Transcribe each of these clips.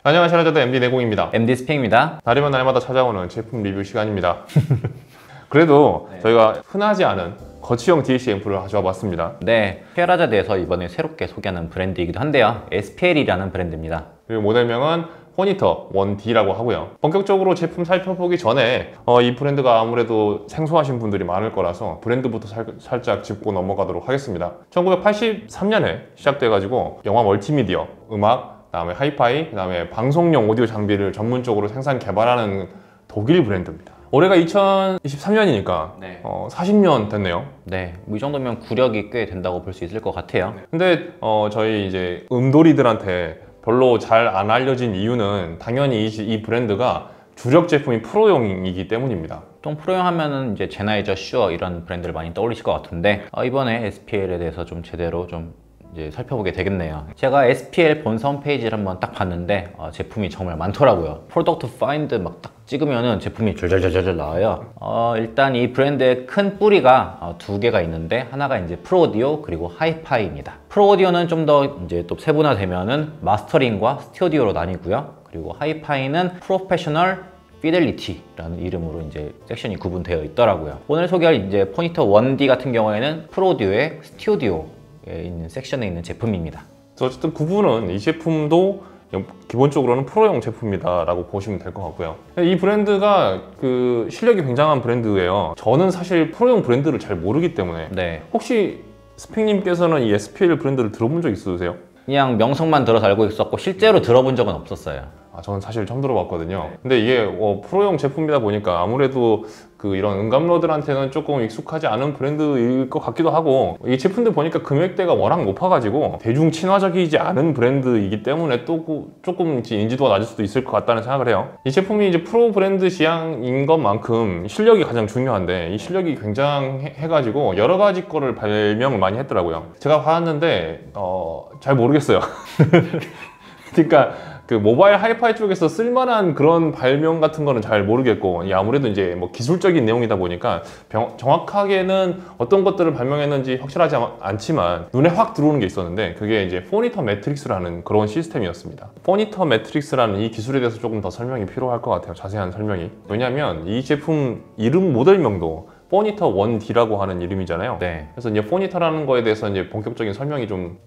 안녕하세요, 저도 MD 내공입니다. MD 스팽입니다. 날이면 날마다 찾아오는 제품 리뷰 시간입니다. 그래도 저희가 흔하지 않은 거치형 DAC 앰프를 가져와 봤습니다. 네, 페라자드에서 이번에 새롭게 소개하는 브랜드이기도 한데요. SPL이라는 브랜드입니다. 그리고 모델명은 포니터 1D라고 하고요. 본격적으로 제품 살펴보기 전에 이 브랜드가 아무래도 생소하신 분들이 많을 거라서 브랜드부터 살짝 짚고 넘어가도록 하겠습니다. 1983년에 시작돼가지고 영화 멀티미디어, 음악, 그다음에 하이파이, 그다음에 방송용 오디오 장비를 전문적으로 생산 개발하는 독일 브랜드입니다. 올해가 2023년이니까 네. 40년 됐네요. 네, 이 정도면 구력이 꽤 된다고 볼 수 있을 것 같아요. 근데 저희 이제 음돌이들한테 별로 잘 안 알려진 이유는 당연히 이 브랜드가 주력 제품이 프로용이기 때문입니다. 보통 프로용 하면은 이제 제나이저, 슈어 이런 브랜드를 많이 떠올리실 것 같은데 이번에 SPL에 대해서 좀 제대로 좀 이제 살펴보게 되겠네요. 제가 SPL 본사 홈페이지를 한번 딱 봤는데 제품이 정말 많더라고요. 프로덕트 파인드 막 딱 찍으면은 제품이 줄줄줄줄 나와요. 일단 이 브랜드의 큰 뿌리가 두 개가 있는데 하나가 이제 프로오디오 그리고 하이파이입니다. 프로오디오는 좀 더 이제 또 세분화되면은 마스터링과 스튜디오로 나뉘고요. 그리고 하이파이는 프로페셔널 피델리티라는 이름으로 이제 섹션이 구분되어 있더라고요. 오늘 소개할 이제 포니터 1D 같은 경우에는 프로오디오의 스튜디오에 있는 섹션에 있는 제품입니다. 어쨌든 구분은 이 제품도 기본적으로는 프로용 제품이다 라고 보시면 될 것 같고요. 이 브랜드가 그 실력이 굉장한 브랜드예요. 저는 사실 프로용 브랜드를 잘 모르기 때문에 네, 혹시 스팽님께서는 이 SPL 브랜드를 들어본 적 있으세요? 그냥 명성만 들어서 알고 있었고 실제로 들어본 적은 없었어요. 저는 사실 처음 들어봤거든요. 근데 이게 프로용 제품이다 보니까 아무래도 이런 음감러들한테는 조금 익숙하지 않은 브랜드일 것 같기도 하고, 이 제품들 보니까 금액대가 워낙 높아가지고 대중 친화적이지 않은 브랜드이기 때문에 또 조금 인지도가 낮을 수도 있을 것 같다는 생각을 해요. 이 제품이 이제 프로 브랜드 시향인 것만큼 실력이 가장 중요한데, 이 실력이 굉장해가지고 여러 가지 거를 발명을 많이 했더라고요. 제가 봤는데 잘 모르겠어요. 그러니까 그 모바일 하이파이 쪽에서 쓸만한 그런 발명 같은 거는 잘 모르겠고, 아무래도 이제 뭐 기술적인 내용이다 보니까 정확하게는 어떤 것들을 발명했는지 확실하지 않지만 눈에 확 들어오는 게 있었는데, 그게 이제 포니터 매트릭스라는 그런 시스템이었습니다. 포니터 매트릭스라는 이 기술에 대해서 조금 더 설명이 필요할 것 같아요. 자세한 설명이. 왜냐면 이 제품 이름 모델명도 포니터 1D라고 하는 이름이잖아요. 네. 그래서 이제 포니터라는 거에 대해서 이제 본격적인 설명이 좀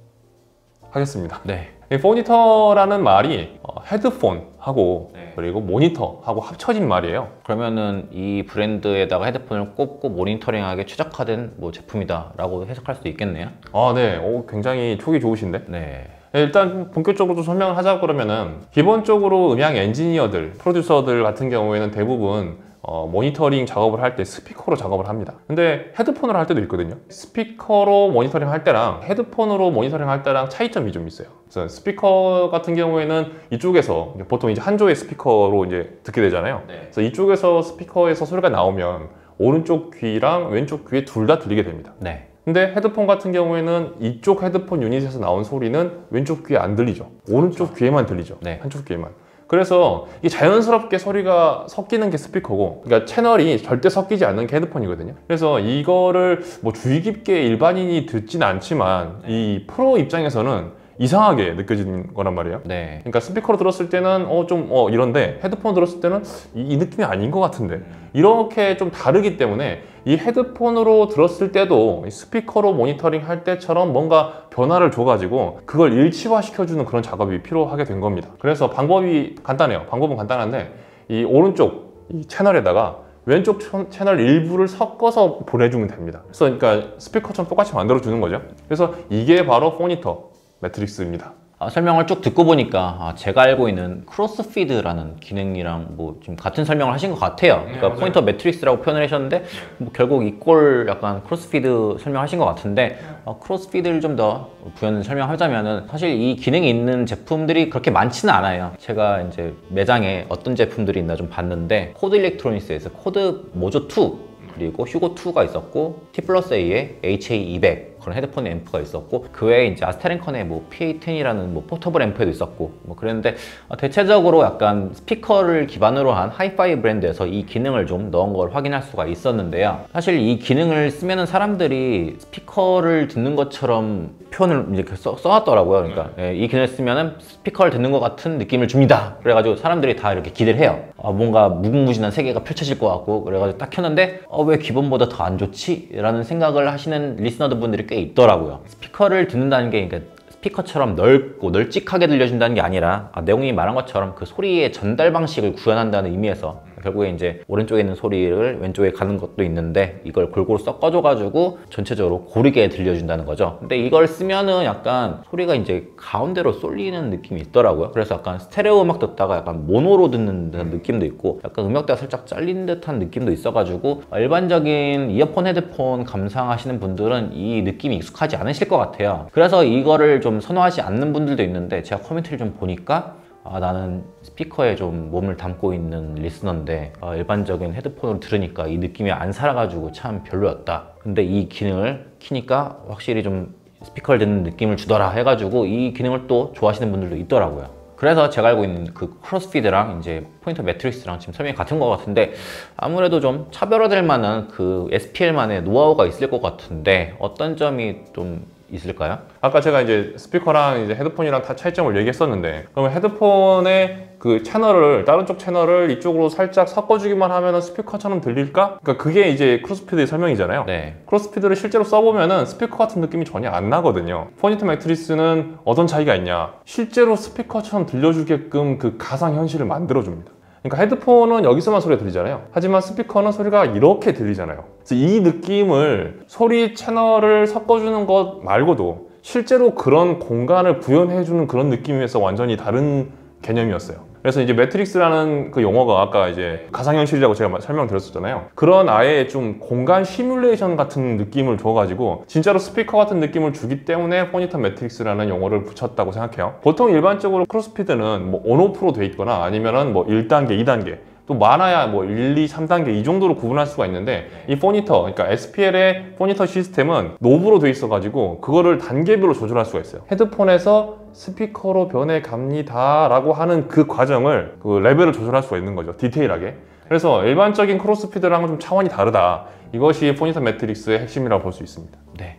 하겠습니다. 네. 이 포니터라는 말이 헤드폰하고 그리고 모니터하고 합쳐진 말이에요. 그러면은 이 브랜드에다가 헤드폰을 꼽고 모니터링하게 최적화된 제품이다 라고 해석할 수도 있겠네요. 네. 굉장히 촉이 좋으신데? 네. 일단 본격적으로 좀 설명을 하자고 그러면은, 기본적으로 음향 엔지니어들, 프로듀서들 같은 경우에는 대부분 모니터링 작업을 할 때 스피커로 작업을 합니다. 근데 헤드폰으로 할 때도 있거든요. 스피커로 모니터링 할 때랑 헤드폰으로 모니터링 할 때랑 차이점이 좀 있어요. 그래서 스피커 같은 경우에는 이쪽에서 보통 이제 한 조의 스피커로 이제 듣게 되잖아요. 그래서 이쪽에서 스피커에서 소리가 나오면 오른쪽 귀랑 왼쪽 귀에 둘 다 들리게 됩니다. 네. 근데 헤드폰 같은 경우에는 이쪽 헤드폰 유닛에서 나온 소리는 왼쪽 귀에 안 들리죠. 오른쪽 귀에만 들리죠. 네. 한쪽 귀에만. 그래서 이 자연스럽게 소리가 섞이는 게 스피커고, 그러니까 채널이 절대 섞이지 않는 게 헤드폰이거든요. 그래서 이거를 주의 깊게 일반인이 듣진 않지만 이 프로 입장에서는 이상하게 느껴지는 거란 말이에요. 네. 그러니까 스피커로 들었을 때는 이런데 헤드폰 들었을 때는 이 느낌이 아닌 것 같은데, 이렇게 좀 다르기 때문에 이 헤드폰으로 들었을 때도 스피커로 모니터링 할 때처럼 뭔가 변화를 줘가지고 그걸 일치화 시켜주는 그런 작업이 필요하게 된 겁니다. 그래서 방법이 간단해요. 방법은 간단한데, 이 오른쪽 이 채널에다가 왼쪽 채널 일부를 섞어서 보내주면 됩니다. 그래서 그러니까 스피커처럼 똑같이 만들어주는 거죠. 그래서 이게 바로 포니터 매트릭스입니다. 설명을 쭉 듣고 보니까 제가 알고 있는 크로스피드라는 기능이랑 지금 같은 설명을 하신 것 같아요. 그러니까 포인터 매트릭스라고 표현을 하셨는데 결국 이꼴 약간 크로스피드 설명하신 것 같은데, 크로스피드를 좀 더 부연 설명하자면은 사실 이 기능이 있는 제품들이 그렇게 많지는 않아요. 제가 이제 매장에 어떤 제품들이 있나 좀 봤는데, 코드 일렉트로닉스에서 코드 모조 2 그리고 휴고 2가 있었고, T+A의 HA200, 그런 헤드폰 앰프가 있었고, 그 외에 이제 아스테렌컨의 뭐 PA10이라는 뭐 포터블 앰프도 있었고 뭐 그랬는데, 대체적으로 약간 스피커를 기반으로 한 하이파이 브랜드에서 이 기능을 좀 넣은 걸 확인할 수가 있었는데요. 사실 이 기능을 쓰면은 사람들이 스피커를 듣는 것처럼 표현을 이렇게 써놨더라고요. 그러니까 이 기능을 쓰면은 스피커를 듣는 것 같은 느낌을 줍니다. 그래가지고 사람들이 다 이렇게 기대를 해요. 뭔가 무궁무진한 세계가 펼쳐질 것 같고, 그래가지고 딱 켰는데 왜 기본보다 더 안 좋지? 라는 생각을 하시는 리스너들 분들이 꽤 있더라고요. 스피커를 듣는다는 게 그러니까 스피커처럼 넓고 널찍하게 들려준다는 게 아니라, 내용이 말한 것처럼 그 소리의 전달 방식을 구현한다는 의미에서 결국에 이제 오른쪽에 있는 소리를 왼쪽에 가는 것도 있는데, 이걸 골고루 섞어줘가지고 전체적으로 고르게 들려준다는 거죠. 근데 이걸 쓰면은 약간 소리가 이제 가운데로 쏠리는 느낌이 있더라고요. 그래서 약간 스테레오 음악 듣다가 약간 모노로 듣는 듯한 느낌도 있고, 약간 음역대가 살짝 잘린 듯한 느낌도 있어가지고, 일반적인 이어폰, 헤드폰 감상하시는 분들은 이 느낌이 익숙하지 않으실 것 같아요. 그래서 이거를 좀 선호하지 않는 분들도 있는데, 제가 커뮤니티를 좀 보니까 나는 스피커에 좀 몸을 담고 있는 리스너인데 일반적인 헤드폰으로 들으니까 이 느낌이 안 살아가지고 참 별로였다. 근데 이 기능을 키니까 확실히 좀 스피커를 듣는 느낌을 주더라 해가지고 이 기능을 또 좋아하시는 분들도 있더라고요. 그래서 제가 알고 있는 그 크로스피드랑 이제 포인터 매트릭스랑 지금 설명이 같은 것 같은데, 아무래도 좀 차별화될 만한 그 SPL만의 노하우가 있을 것 같은데 어떤 점이 좀 있을까요? 아까 제가 이제 스피커랑 이제 헤드폰이랑 다 차이점을 얘기했었는데, 그러면 헤드폰의 그 채널을, 다른 쪽 채널을 이쪽으로 살짝 섞어주기만 하면은 스피커처럼 들릴까? 그러니까 그게 이제 크로스피드의 설명이잖아요. 네. 크로스피드를 실제로 써보면은 스피커 같은 느낌이 전혀 안 나거든요. 포인터 매트리스는 어떤 차이가 있냐? 실제로 스피커처럼 들려주게끔 그 가상현실을 만들어줍니다. 그러니까 헤드폰은 여기서만 소리가 들리잖아요. 하지만 스피커는 소리가 이렇게 들리잖아요. 그래서 이 느낌을 소리 채널을 섞어주는 것 말고도 실제로 그런 공간을 구현해주는 그런 느낌에서 완전히 다른 개념이었어요. 그래서 이제 매트릭스라는 그 용어가 아까 이제 가상현실이라고 제가 설명드렸었잖아요. 그런 아예 좀 공간 시뮬레이션 같은 느낌을 줘가지고 진짜로 스피커 같은 느낌을 주기 때문에 포니터 매트릭스라는 용어를 붙였다고 생각해요. 보통 일반적으로 크로스피드는 뭐 온오프로 돼 있거나 아니면은 뭐 1단계, 2단계 또 많아야 뭐 1, 2, 3단계 이 정도로 구분할 수가 있는데, 이 포니터, 그러니까 SPL의 포니터 시스템은 노브로 돼 있어가지고 그거를 단계별로 조절할 수가 있어요. 헤드폰에서 스피커로 변해 갑니다 라고 하는 그 과정을, 그 레벨을 조절할 수가 있는 거죠. 디테일하게. 그래서 일반적인 크로스피드랑은 좀 차원이 다르다. 이것이 포니터 매트릭스의 핵심이라고 볼 수 있습니다. 네.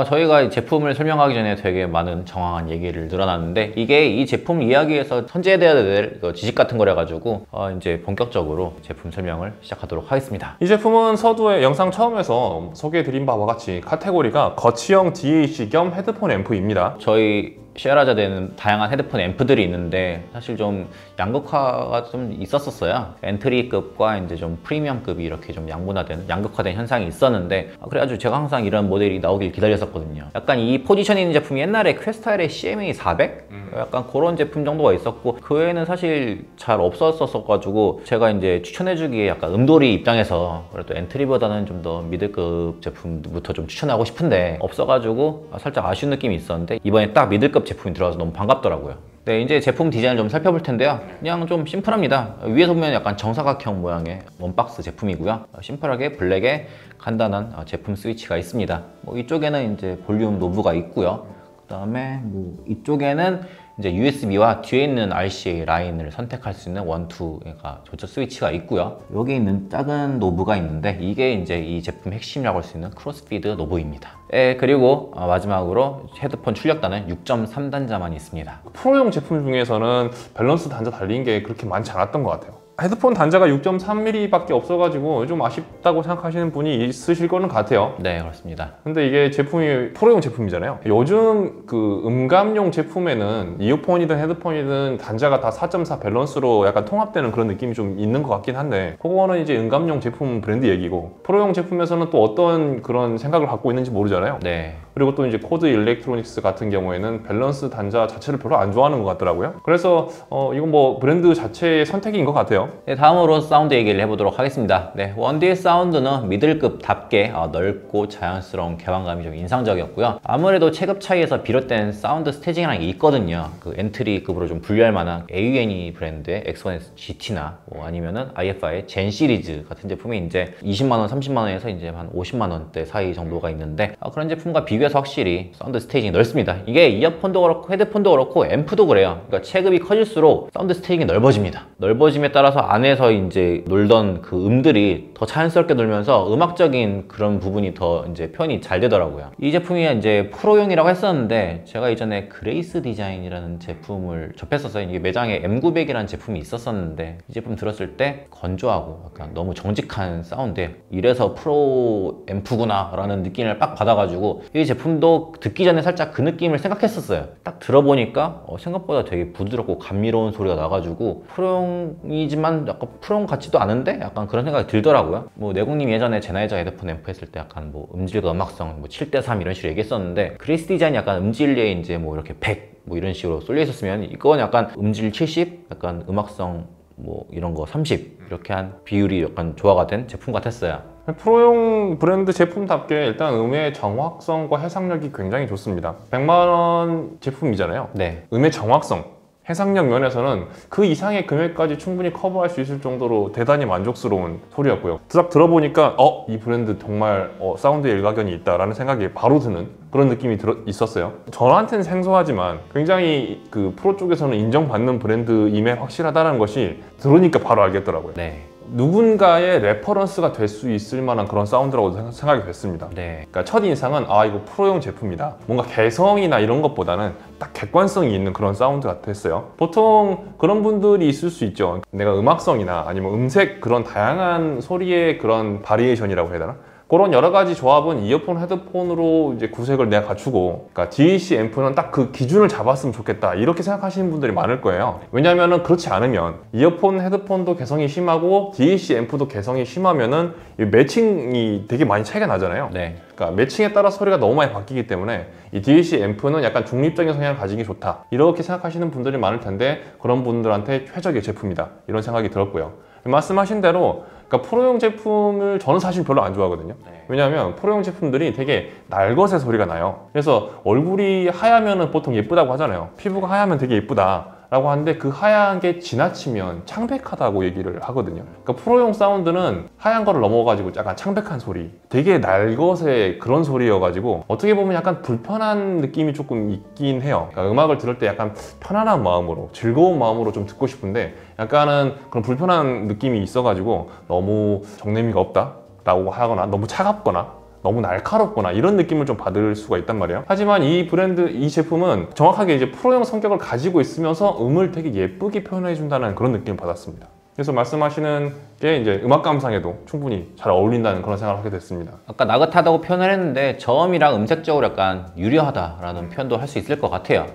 저희가 이 제품을 설명하기 전에 되게 많은 정확한 얘기를 늘어났는데, 이게 이 제품 이야기에서 선제돼야 될 지식 같은 거라 가지고 이제 본격적으로 제품 설명을 시작하도록 하겠습니다. 이 제품은 서두에 영상 처음에서 소개해드린 바와 같이 카테고리가 거치형 DAC 겸 헤드폰 앰프입니다. 저희 쉐어라자 되는 다양한 헤드폰 앰프들이 있는데 사실 좀 양극화가 좀 있었어요. 엔트리급과 이제 좀 프리미엄급이 이렇게 좀 양극화된 현상이 있었는데, 그래가지고 제가 항상 이런 모델이 나오길 기다렸었거든요. 약간 이 포지션에 있는 제품이 옛날에 퀘스타일의 CMA 400? 약간 그런 제품 정도가 있었고, 그 외에는 사실 잘 없었어가지고 제가 이제 추천해주기에 약간 음돌이 입장에서 그래도 엔트리보다는 좀 더 미들급 제품부터 좀 추천하고 싶은데 없어가지고 살짝 아쉬운 느낌이 있었는데, 이번에 딱 미들급 제품이 들어와서 너무 반갑더라고요. 네, 이제 제품 디자인을 좀 살펴볼 텐데요. 그냥 좀 심플합니다. 위에서 보면 약간 정사각형 모양의 원박스 제품이고요. 심플하게 블랙에 간단한 제품 스위치가 있습니다. 이쪽에는 이제 볼륨 노브가 있고요. 그 다음에 이쪽에는 이제 USB와 뒤에 있는 RCA 라인을 선택할 수 있는 1, 2가 조절 스위치가 있고요. 여기 있는 작은 노브가 있는데 이게 이제 이 제품 핵심이라고 할 수 있는 크로스피드 노브입니다. 그리고 마지막으로 헤드폰 출력단은 6.3단자만 있습니다. 프로용 제품 중에서는 밸런스 단자 달린 게 그렇게 많지 않았던 것 같아요. 헤드폰 단자가 6.3mm 밖에 없어가지고 좀 아쉽다고 생각하시는 분이 있으실 거는 같아요. 네, 그렇습니다. 근데 이게 제품이 프로용 제품이잖아요. 요즘 그 음감용 제품에는 이어폰이든 헤드폰이든 단자가 다 4.4 밸런스로 약간 통합되는 그런 느낌이 좀 있는 것 같긴 한데, 그거는 이제 음감용 제품 브랜드 얘기고, 프로용 제품에서는 또 어떤 그런 생각을 갖고 있는지 모르잖아요. 네. 그리고 또 이제 코드 일렉트로닉스 같은 경우에는 밸런스 단자 자체를 별로 안 좋아하는 것 같더라고요. 그래서 이건 뭐 브랜드 자체의 선택인 것 같아요. 네, 다음으로 사운드 얘기를 해보도록 하겠습니다. 네, 원디의 사운드는 미들급답게 넓고 자연스러운 개방감이 좀 인상적이었고요. 아무래도 체급 차이에서 비롯된 사운드 스테이징이라는 게 있거든요. 그 엔트리급으로 좀 분류할 만한 AUNE 브랜드의 X1S GT나 아니면은 IFI의 젠 시리즈 같은 제품이 이제 20만원, 30만원에서 이제 한 50만원대 사이 정도가 있는데, 그런 제품과 비교했을 이래서 확실히 사운드 스테이징이 넓습니다. 이게 이어폰도 그렇고 헤드폰도 그렇고 앰프도 그래요. 그러니까 체급이 커질수록 사운드 스테이징이 넓어집니다. 넓어짐에 따라서 안에서 이제 놀던 그 음들이 더 자연스럽게 놀면서 음악적인 그런 부분이 더 이제 표현이 잘 되더라고요. 이 제품이 이제 프로용이라고 했었는데 제가 이전에 그레이스 디자인이라는 제품을 접했었어요. 이게 매장에 M900이라는 제품이 있었었는데 이 제품 들었을 때 건조하고 약간 너무 정직한 사운드에 이래서 프로 앰프구나 라는 느낌을 딱 받아가지고 이 제품도 듣기 전에 살짝 그 느낌을 생각했었어요. 딱 들어보니까 생각보다 되게 부드럽고 감미로운 소리가 나가지고 프로용이지만 약간 프로용 같지도 않은데 약간 그런 생각이 들더라고요. 뭐 내국님 예전에 제나이저 헤드폰 앰프 했을 때 약간 뭐 음질과 음악성 뭐 7:3 이런 식으로 얘기했었는데 그레이스 디자인이 약간 음질에 이제 뭐 이렇게 100 뭐 이런 식으로 쏠려 있었으면 이건 약간 음질 70, 약간 음악성 뭐 이런 거 30 이렇게 한 비율이 약간 조화가 된 제품 같았어요. 프로용 브랜드 제품답게 일단 음의 정확성과 해상력이 굉장히 좋습니다. 100만 원 제품이잖아요. 네. 음의 정확성, 해상력 면에서는 그 이상의 금액까지 충분히 커버할 수 있을 정도로 대단히 만족스러운 소리였고요. 딱 들어보니까 이 브랜드 정말 사운드에 일가견이 있다라는 생각이 바로 드는 그런 느낌이 있었어요. 저한테는 생소하지만 굉장히 그 프로 쪽에서는 인정받는 브랜드임에 확실하다는 것이 들으니까 바로 알겠더라고요. 네. 누군가의 레퍼런스가 될 수 있을 만한 그런 사운드라고 생각이 됐습니다. 네. 그러니까 첫인상은 이거 프로용 제품이다. 뭔가 개성이나 이런 것보다는 딱 객관성이 있는 그런 사운드 같았어요. 보통 그런 분들이 있을 수 있죠. 내가 음악성이나 아니면 음색 그런 다양한 소리의 그런 바리에이션이라고 해야 되나? 그런 여러 가지 조합은 이어폰, 헤드폰으로 이제 구색을 내가 갖추고, 그러니까 DAC 앰프는 딱 그 기준을 잡았으면 좋겠다 이렇게 생각하시는 분들이 많을 거예요. 왜냐하면 그렇지 않으면 이어폰, 헤드폰도 개성이 심하고 DAC 앰프도 개성이 심하면은 이 매칭이 되게 많이 차이가 나잖아요. 네. 그러니까 매칭에 따라 소리가 너무 많이 바뀌기 때문에 이 DAC 앰프는 약간 중립적인 성향을 가지기 좋다 이렇게 생각하시는 분들이 많을 텐데 그런 분들한테 최적의 제품이다 이런 생각이 들었고요. 말씀하신 대로 그러니까 프로용 제품을 저는 사실 별로 안 좋아하거든요. 왜냐하면 프로용 제품들이 되게 날것의 소리가 나요. 그래서 얼굴이 하얗면 보통 예쁘다고 하잖아요. 피부가 하얗면 되게 예쁘다 라고 하는데 그 하얀 게 지나치면 창백하다고 얘기를 하거든요. 그러니까 프로용 사운드는 하얀 거를 넘어가지고 약간 창백한 소리, 되게 날것의 그런 소리여가지고 어떻게 보면 약간 불편한 느낌이 조금 있긴 해요. 그러니까 음악을 들을 때 약간 편안한 마음으로, 즐거운 마음으로 좀 듣고 싶은데 약간은 그런 불편한 느낌이 있어가지고 너무 정내미가 없다 라고 하거나 너무 차갑거나 너무 날카롭거나 이런 느낌을 좀 받을 수가 있단 말이에요. 하지만 이 브랜드, 이 제품은 정확하게 이제 프로용 성격을 가지고 있으면서 음을 되게 예쁘게 표현해 준다는 그런 느낌을 받았습니다. 그래서 말씀하시는 게 이제 음악 감상에도 충분히 잘 어울린다는 그런 생각을 하게 됐습니다. 아까 나긋하다고 표현을 했는데 저음이랑 음색적으로 약간 유려하다라는 표현도 할 수 있을 것 같아요.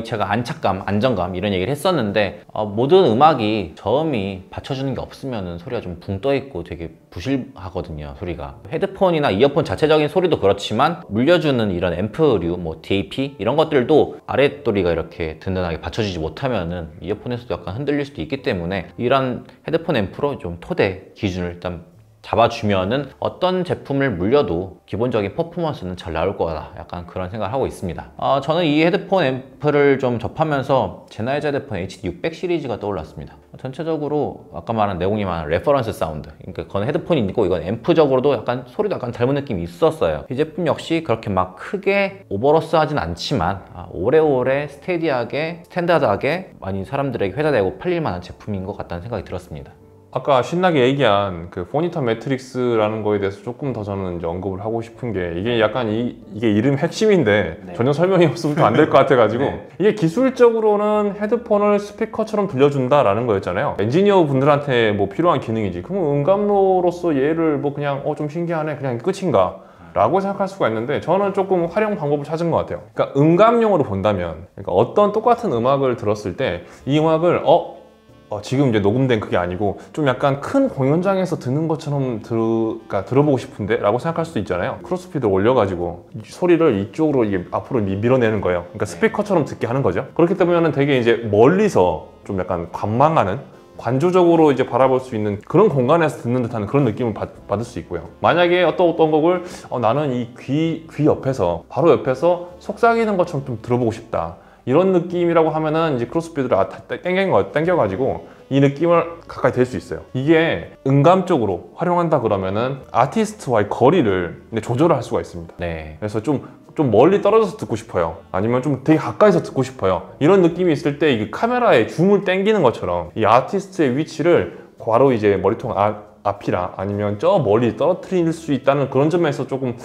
제가 안착감, 안정감 이런 얘기를 했었는데 모든 음악이 저음이 받쳐주는 게 없으면 소리가 좀 붕 떠있고 되게 부실하거든요, 소리가. 헤드폰이나 이어폰 자체적인 소리도 그렇지만 물려주는 이런 앰프류, 뭐 DAP 이런 것들도 아랫도리가 이렇게 든든하게 받쳐주지 못하면은 이어폰에서도 약간 흔들릴 수도 있기 때문에 이런 헤드폰 앰프로 좀 토대 기준을 일단 잡아주면은 어떤 제품을 물려도 기본적인 퍼포먼스는 잘 나올 거다, 약간 그런 생각을 하고 있습니다. 저는 이 헤드폰 앰프를 좀 접하면서 제나이저 헤드폰 HD600 시리즈가 떠올랐습니다. 전체적으로 아까 말한 내공이 말한 레퍼런스 사운드, 그러니까 그건 헤드폰이 있고 이건 앰프적으로도 약간 소리도 약간 닮은 느낌이 있었어요. 이 제품 역시 그렇게 막 크게 오버러스 하진 않지만 오래오래 스테디하게 스탠다드하게 많이 사람들에게 회자되고 팔릴 만한 제품인 것 같다는 생각이 들었습니다. 아까 신나게 얘기한 그 포니터 매트릭스라는 거에 대해서 조금 더 저는 이제 언급을 하고 싶은 게 이게 약간 이게 이름 핵심인데 네. 전혀 설명이 없으면 안 될 것 같아가지고 네. 이게 기술적으로는 헤드폰을 스피커처럼 들려준다라는 거였잖아요. 엔지니어 분들한테 뭐 필요한 기능이지. 그럼 음감로로서 얘를 뭐 그냥 좀 신기하네 그냥 끝인가? 라고 생각할 수가 있는데 저는 조금 활용 방법을 찾은 것 같아요. 그러니까 음감용으로 본다면 그러니까 어떤 똑같은 음악을 들었을 때 이 음악을 지금 이제 녹음된 그게 아니고 좀 약간 큰 공연장에서 듣는 것처럼 들어보고 싶은데 라고 생각할 수도 있잖아요. 크로스피드를 올려가지고 소리를 이쪽으로 이게 앞으로 밀어내는 거예요. 그러니까 스피커처럼 듣게 하는 거죠. 그렇기 때문에 되게 이제 멀리서 좀 약간 관망하는, 관조적으로 이제 바라볼 수 있는 그런 공간에서 듣는 듯한 그런 느낌을 받을 수 있고요. 만약에 어떤 곡을 나는 이 귀 옆에서 바로 옆에서 속삭이는 것처럼 좀 들어보고 싶다 이런 느낌이라고 하면은 이제 크로스피드를 땡겨가지고 이 느낌을 가까이 댈 수 있어요. 이게 음감적으로 활용한다 그러면은 아티스트와의 거리를 조절을 할 수가 있습니다. 네. 그래서 좀 좀 멀리 떨어져서 듣고 싶어요. 아니면 좀 되게 가까이서 듣고 싶어요. 이런 느낌이 있을 때 이게 카메라에 줌을 당기는 것처럼 이 아티스트의 위치를 바로 이제 머리통 앞이라 아니면 저 멀리 떨어뜨릴 수 있다는 그런 점에서 조금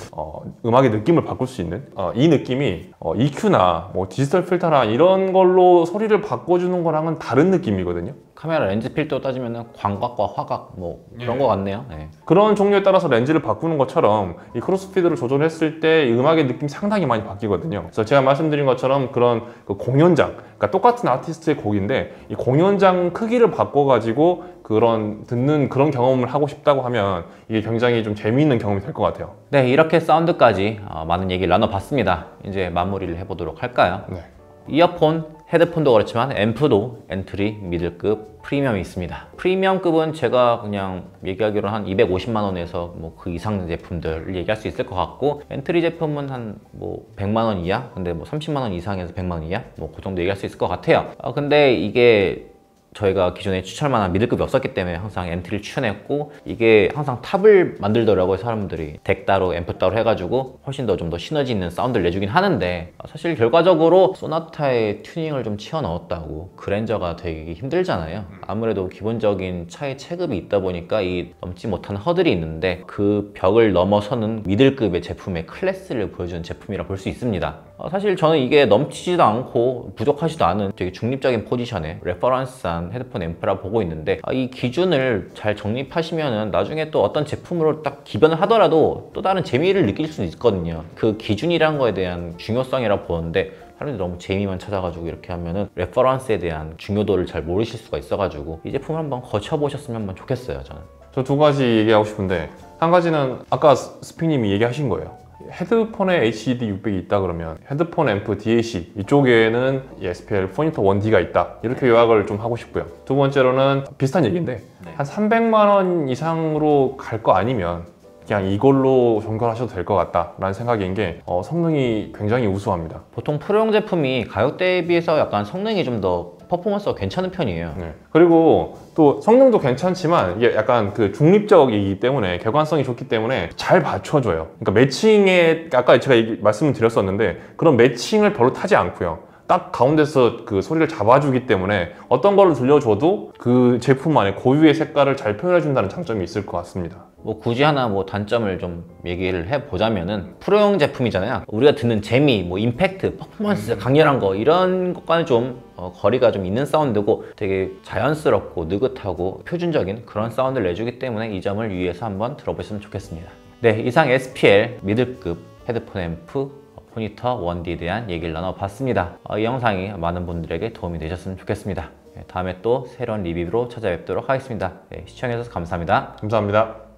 음악의 느낌을 바꿀 수 있는 이 느낌이 EQ나 뭐 디지털 필터나 이런 걸로 소리를 바꿔주는 거랑은 다른 느낌이거든요. 카메라 렌즈 필터 따지면 광각과 화각 뭐 그런 거 같네요. 네. 그런 종류에 따라서 렌즈를 바꾸는 것처럼 이 크로스피드를 조절했을 때 이 음악의 느낌이 상당히 많이 바뀌거든요. 그래서 제가 말씀드린 것처럼 그런 그 공연장, 그러니까 똑같은 아티스트의 곡인데 이 공연장 크기를 바꿔가지고 그런 듣는 그런 경험을 하고 싶다고 하면 이게 굉장히 좀 재미있는 경험이 될 것 같아요. 네, 이렇게 사운드까지 많은 얘기를 나눠봤습니다. 이제 마무리를 해보도록 할까요? 네. 이어폰, 헤드폰도 그렇지만 앰프도 엔트리, 미들급, 프리미엄이 있습니다. 프리미엄급은 제가 그냥 얘기하기로 한 250만 원에서 뭐 그 이상 제품들을 얘기할 수 있을 것 같고, 엔트리 제품은 한 뭐 100만 원 이하, 근데 뭐 30만 원 이상에서 100만 원 이하, 뭐 그 정도 얘기할 수 있을 것 같아요. 근데 이게 저희가 기존에 추천할 만한 미들급이 없었기 때문에 항상 엔트리를 추천했고, 이게 항상 탑을 만들더라고요. 사람들이 덱 따로 앰프 따로 해가지고 훨씬 더 좀 더 시너지 있는 사운드를 내주긴 하는데, 사실 결과적으로 소나타의 튜닝을 좀 치어 넣었다고 그랜저가 되기 힘들잖아요. 아무래도 기본적인 차의 체급이 있다 보니까 이 넘지 못한 허들이 있는데, 그 벽을 넘어서는 미들급의 제품의 클래스를 보여주는 제품이라 볼 수 있습니다. 사실 저는 이게 넘치지도 않고 부족하지도 않은 되게 중립적인 포지션의 레퍼런스한 헤드폰 앰프라 보고 있는데, 이 기준을 잘 정립하시면은 나중에 또 어떤 제품으로 딱 기변을 하더라도 또 다른 재미를 느낄 수 있거든요. 그 기준이란 거에 대한 중요성이라 보는데, 사람들이 너무 재미만 찾아가지고 이렇게 하면은 레퍼런스에 대한 중요도를 잘 모르실 수가 있어가지고 이 제품을 한번 거쳐보셨으면 한번 좋겠어요. 저는 저 두 가지 얘기하고 싶은데, 한 가지는 아까 스피님이 얘기하신 거예요. 헤드폰에 HED600이 있다 그러면 헤드폰 앰프 DAC 이쪽에는 SPL 포니터 1D가 있다, 이렇게 요약을 좀 하고 싶고요. 두 번째로는 비슷한 얘기인데, 한 300만 원 이상으로 갈 거 아니면 그냥 이걸로 종결하셔도 될 것 같다라는 생각인 게, 성능이 굉장히 우수합니다. 보통 프로용 제품이 가격대에 비해서 약간 성능이 좀 더 퍼포먼스가 괜찮은 편이에요. 네. 그리고 또 성능도 괜찮지만 이게 약간 그 중립적이기 때문에, 객관성이 좋기 때문에 잘 맞춰줘요. 그러니까 매칭에, 아까 제가 말씀을 드렸었는데, 그런 매칭을 별로 타지 않고요. 딱 가운데서 그 소리를 잡아주기 때문에 어떤 거를 들려줘도 그 제품 안에 고유의 색깔을 잘 표현해준다는 장점이 있을 것 같습니다. 뭐 굳이 하나 뭐 단점을 좀 얘기를 해보자면은, 프로용 제품이잖아요. 우리가 듣는 재미, 뭐 임팩트, 퍼포먼스, 강렬한 거, 이런 것과는 좀 거리가 좀 있는 사운드고, 되게 자연스럽고 느긋하고 표준적인 그런 사운드를 내주기 때문에 이 점을 유의해서 한번 들어보셨으면 좋겠습니다. 네, 이상 SPL 미들급 헤드폰 앰프 포니터 1D에 대한 얘기를 나눠봤습니다. 이 영상이 많은 분들에게 도움이 되셨으면 좋겠습니다. 다음에 또 새로운 리뷰로 찾아뵙도록 하겠습니다. 네, 시청해주셔서 감사합니다. 감사합니다.